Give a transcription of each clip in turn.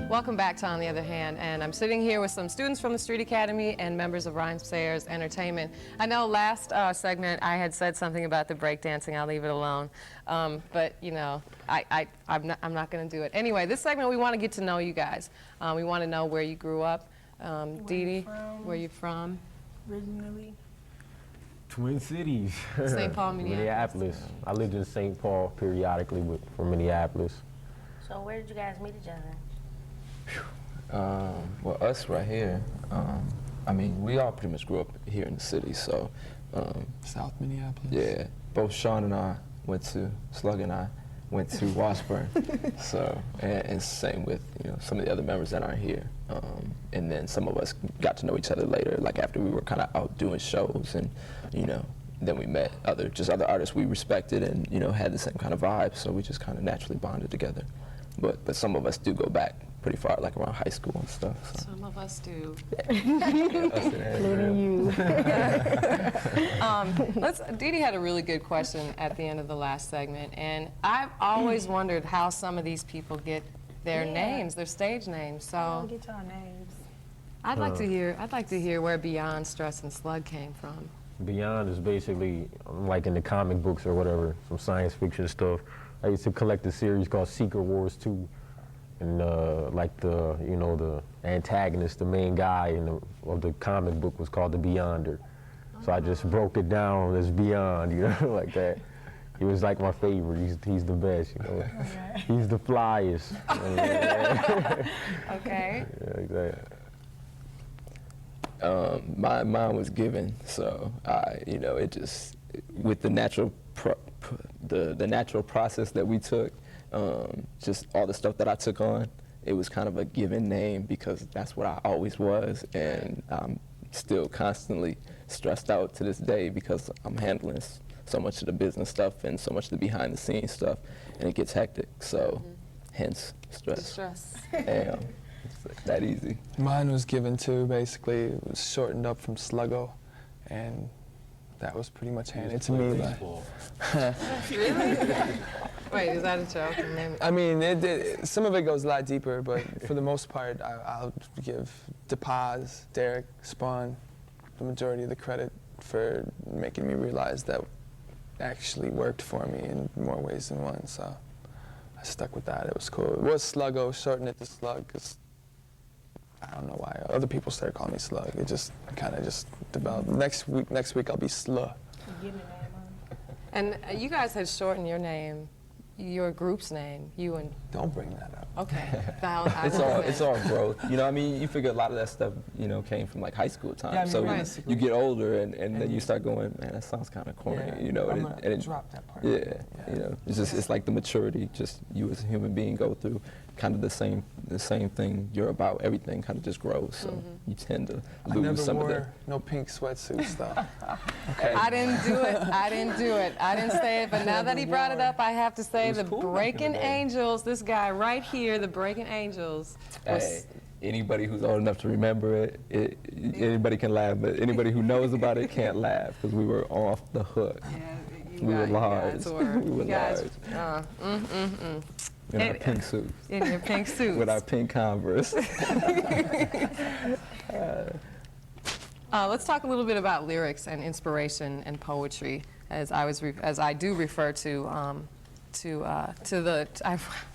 Welcome back to On the Other Hand, and I'm sitting here with some students from the Street Academy and members of Rhymesayers Entertainment. I know last segment I had said something about the breakdancing. I'll leave it alone, but you know, I'm not going to do it. Anyway, this segment we want to get to know you guys. We want to know where you grew up. Dee Dee, where you from? Originally. Twin Cities. St. Paul, Minneapolis. I lived in St. Paul periodically, but from Minneapolis. So where did you guys meet each other? Well, us right here, I mean, we all pretty much grew up here in the city, so. South Minneapolis? Yeah, both Sean and I went to, Slug and I went to Washburn, so, and same with, you know, some of the other members that aren't here. And then some of us got to know each other later, like after we were kind of out doing shows, and, you know, then we met other artists we respected and, you know, had the same kind of vibe, so we just kind of naturally bonded together. But some of us do go back pretty far, like around high school and stuff. So. Some of us do. Including you. Dee Dee had a really good question at the end of the last segment, and I've always wondered how some of these people get their names, their stage names. So Get y'all names. I'd like to hear where Beyond, Stress, and Slug came from. Beyond is basically like in the comic books or whatever, some science fiction stuff. I used to collect a series called Secret Wars 2, and like the antagonist, the main guy of the comic book was called the Beyonder. So I just broke it down as Beyond, you know, like that. He was like my favorite. He's the best, you know. Okay. He's the flyest. Okay. Yeah, exactly. Mine was given, so you know, it just with the natural the natural process that we took, just all the stuff that I took on, it was kind of a given name because that's what I always was, and I'm still constantly stressed out to this day because I'm handling so much of the business stuff and so much of the behind the scenes stuff, and it gets hectic. So, hence stress. Stress. Damn, it's that easy. Mine was given too, basically. It was shortened up from Sluggo, and that was pretty much handed to me. Really? Wait, is that a joke? I mean, some of it goes a lot deeper, but for the most part, I'll give DePaz, Derek, Spawn, the majority of the credit for making me realize that actually worked for me in more ways than one, so I stuck with that. It was cool. It was Sluggo, shortened it to Slug, because I don't know why other people started calling me Slug. It just kind of just developed. Next week I'll be Sluh. And you guys had shortened your name, your group's name, you and... Don't bring that up. Okay. It's all growth. You know, I mean, you figure a lot of that stuff, you know, came from like high school time. Yeah, I mean, so you get older and then you start going, man, that sounds kind of corny, you know. I'm gonna drop that part. Yeah, you know, it's like the maturity, just you as a human being go through kind of the same thing you're about. Everything kind of just grows, so you tend to lose some of that. I never wore no pink sweatsuits though. Okay. I didn't do it. I didn't say it, but now that he brought it up, I have to say the cool Breaking Angels, this guy right here, the Breaking Angels. Hey, anybody who's old enough to remember it, anybody can laugh, but anybody who knows about it can't laugh because we were off the hook. Yeah, We were large. We were large. In our And- pink suits. In your pink suits. With our pink Converse. Let's talk a little bit about lyrics and inspiration and poetry, as I do refer to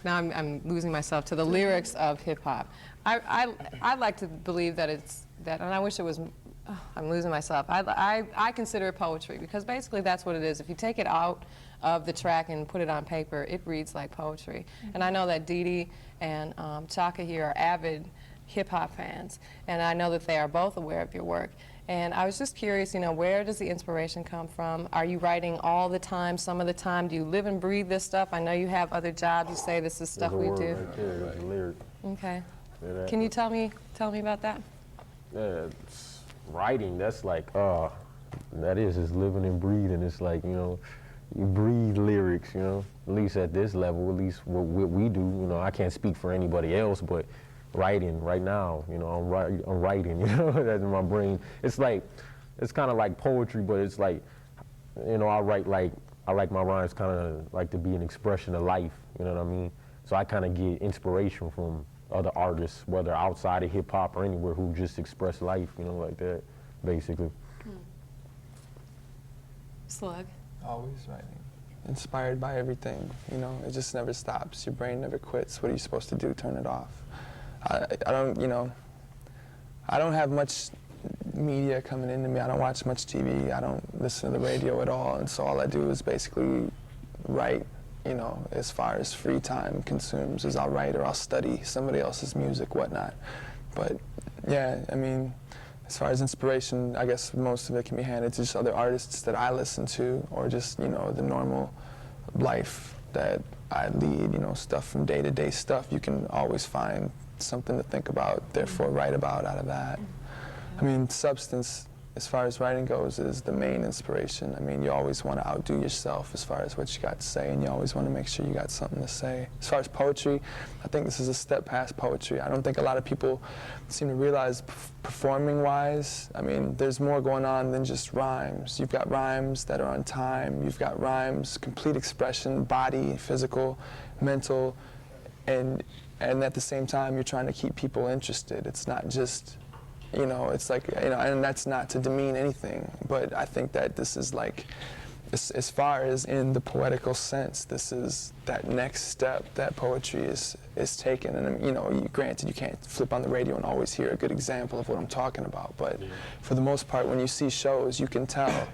now I'm losing myself, to the lyrics of hip hop. I like to believe that and I wish it was. I'm losing myself. I consider it poetry because basically that's what it is. If you take it out of the track and put it on paper, it reads like poetry. And I know that Dee Dee and Chaka here are avid hip-hop fans, and I know that they are both aware of your work. And I was just curious, you know, where does the inspiration come from? Are you writing all the time, some of the time? Do you live and breathe this stuff? I know you have other jobs. You say this is stuff we do. Right there, there's a lyric. Okay. Yeah, Can you tell me about that? Yeah, it's writing, that's like, that is living and breathing. It's like, you know, you breathe lyrics, you know, at least at this level, at least what we do, you know, I can't speak for anybody else, but writing right now, you know, I'm writing, you know, that's in my brain. It's like, it's kind of like poetry, but it's like, you know, I like my rhymes kind of like to be an expression of life, you know what I mean? So I kind of get inspiration from other artists, whether outside of hip hop or anywhere, who just express life, you know, like that, basically. Slug. Always writing. Inspired by everything, you know, it just never stops. Your brain never quits. What are you supposed to do? Turn it off. I don't, you know, I don't have much media coming into me. I don't watch much TV. I don't listen to the radio at all. And so all I do is basically write, you know, as far as free time consumes, is I'll write or I'll study somebody else's music, whatnot. But yeah, I mean, as far as inspiration, I guess most of it can be handed to just other artists that I listen to, or just, you know, the normal life that I lead, you know, stuff from day-to-day stuff. You can always find something to think about, therefore write about out of that. I mean, substance, as far as writing goes, is the main inspiration. I mean, you always want to outdo yourself as far as what you got to say, and you always want to make sure you got something to say. As far as poetry, I think this is a step past poetry. I don't think a lot of people seem to realize, performing-wise, I mean, there's more going on than just rhymes. You've got rhymes that are on time. You've got rhymes, complete expression, body, physical, mental, and at the same time, you're trying to keep people interested. It's not just, you know, it's like, you know, and that's not to demean anything, but I think that this is like, as far as in the poetical sense, this is that next step that poetry is taken. And, you know, granted, you can't flip on the radio and always hear a good example of what I'm talking about, but for the most part, when you see shows, you can tell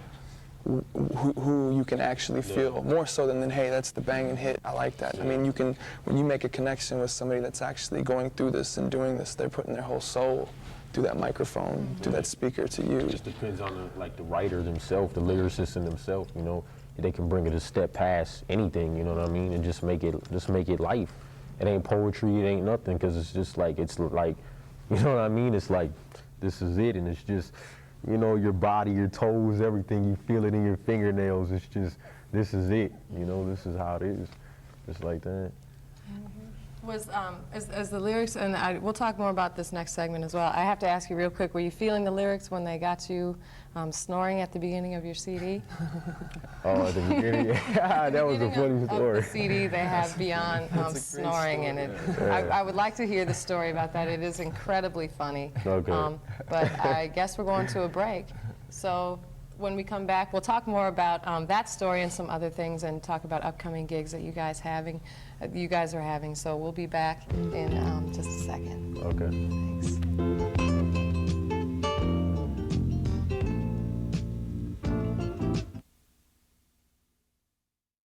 who you can actually feel, more so than, hey, that's the banging hit, I like that. I mean, you can, when you make a connection with somebody that's actually going through this and doing this, they're putting their whole soul through that microphone, through that speaker to you. It just depends on the writer themselves, the lyricist in themselves, you know. They can bring it a step past anything, you know what I mean, and just make it life. It ain't poetry, it ain't nothing, because it's just like, you know what I mean? It's like, this is it, and it's just, you know, your body, your toes, everything, you feel it in your fingernails. It's just, this is it, you know, this is how it is, just like that. Was, as the lyrics, and we'll talk more about this next segment as well. I have to ask you real quick, were you feeling the lyrics when they got you snoring at the beginning of your CD? Oh, at the beginning? Yeah, that was a funny story. Of the CD they have Beyond snoring in it. I would like to hear the story about that. It is incredibly funny. Okay. But I guess we're going to a break. So when we come back, we'll talk more about that story and some other things, and talk about upcoming gigs that you guys are having. So we'll be back in just a second. Okay. Thanks.